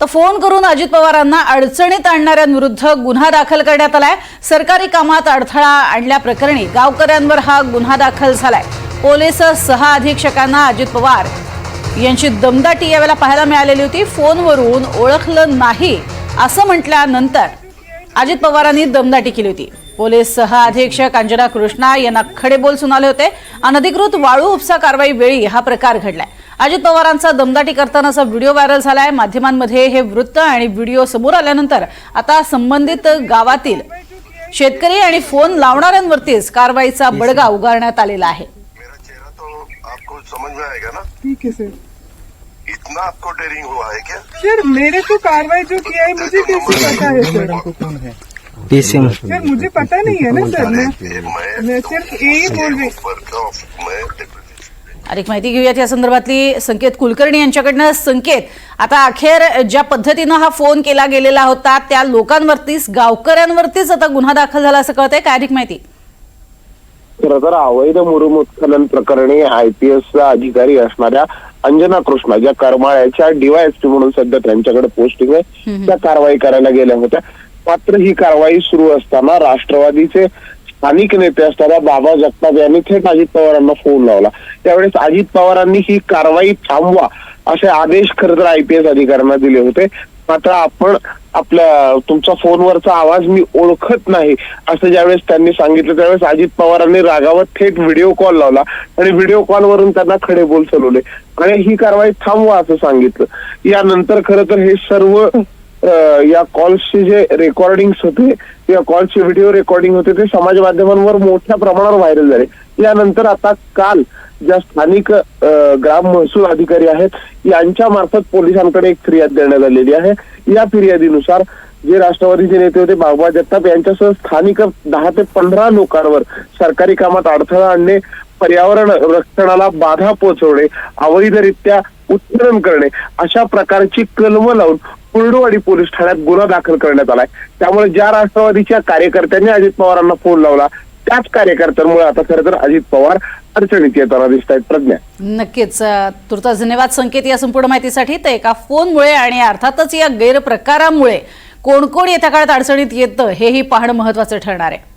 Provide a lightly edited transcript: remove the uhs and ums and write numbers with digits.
तर फोन करून अजित पवारांना अडचणीत आणणाऱ्यांविरुद्ध गुन्हा दाखल करण्यात आलाय। सरकारी कामात अडथळा आणल्याप्रकरणी गावकऱ्यांवर हा गुन्हा दाखल झालाय। पोलीस सहअधीक्षकांना अजित पवार यांची दमदाटी यावेळेला पाहायला मिळालेली होती। फोनवरून ओळखलं नाही असं म्हटल्यानंतर अजित पवारांनी दमदाटी केली होती। पोलीस सहअधीक्षक अंजना कृष्णा यांना खडेबोल सुनावले होते। अनधिकृत वाळू उपसा कारवाई वेळी हा प्रकार घडलाय। अजित पवारांचा दमदाटी करतानाचा व्हिडिओ व्हायरल झालाय। माध्यमांमध्ये हे वृत्त आणि व्हिडिओ समोर आल्यानंतर आता संबंधित गावातील शेतकरी आणि फोन लावणाऱ्यांवरतीच कारवाईचा बडगा उगारण्यात आलेला आहे। मेरा चेहरा तो आपको समझ में आएगा ना। ठीक है सर। इतना आपको डेयरिंग हुआ है क्या? सर मेरे को कार्रवाई जो किया है मुझे कैसे पता है सर? कौन है? सर मुझे पता नहीं है ना सर। मैं सिर्फ यही बोल रही। अधिक माहिती घेऊयात या संदर्भातली संकेत कुलकर्णी यांच्याकडनं। संकेत, आता अखेर ज्या पद्धतीनं हा फोन केला गेलेला होता त्या लोकांवरतीच गावकऱ्यांवरतीच आता गुन्हा दाखल झाला असं कळतंय, काय अधिक माहिती? खरं तर अवैध मुरुम उत्खनन प्रकरणी IPS अधिकारी असणाऱ्या अंजना कृष्णा ज्या करमाळ्याच्या DYSP म्हणून सध्या त्यांच्याकडे पोस्टिंग आहे त्या कारवाई करायला गेल्या होत्या। मात्र ही कारवाई सुरू असताना राष्ट्रवादीचे स्थानिक नेते असणाऱ्या बाबा जगताप यांनी थेट अजित पवारांना फोन लावला। त्यावेळेस अजित पवारांनी ही कारवाई थांबवा असे आदेश खरं तर IPS अधिकाऱ्यांना दिले होते। मात्र आपण तुमचा फोनवरचा आवाज मी ओळखत नाही असं ज्यावेळेस त्यांनी सांगितलं त्यावेळेस अजित पवारांनी रागावत थेट व्हिडिओ कॉल लावला आणि व्हिडिओ कॉलवरून त्यांना खडेबोल चालवले आणि ही कारवाई थांबवा असं सांगितलं। यानंतर खरं तर हे सर्व या कॉल्सचे जे रेकॉर्डिंग्स होते या कॉल्सचे व्हिडिओ रेकॉर्डिंग होते ते समाज माध्यमांवर मोठ्या प्रमाणावर व्हायरल झाले। यानंतर आता काल ज्या स्थानिक ग्राम महसूल अधिकारी आहेत यांच्या मार्फत पोलिसांकडे एक फिर्याद देण्यात आलेली आहे। या फिर्यादीनुसार जे राष्ट्रवादीचे नेते होते बाबा जगताप यांच्यासह स्थानिक 10 ते 15 लोकांवर सरकारी कामात अडथळा आणणे, पर्यावरण रक्षणाला बाधा पोहोचवणे, अवैधरित्या उत्खनन करणे अशा प्रकारची कलमं लावून कुर्डुवाडी पोलीस ठाण्यात गुन्हा दाखल करण्यात आलाय। त्यामुळे ज्या राष्ट्रवादीच्या कार्यकर्त्यांनी अजित पवारांना फोन लावला त्याच कार्यकर्त्यांमुळे आता खरं तर अजित पवार अडचणीत येताना दिसत आहेत। प्रज्ञा, नक्कीच तुर्तास धन्यवाद संकेत या संपूर्ण माहितीसाठी। तर एका फोनमुळे आणि अर्थातच या गैरप्रकारामुळे कोण कोण येत्या काळात अडचणीत येतं हेही पाहणं महत्त्वाचं ठरणार आहे।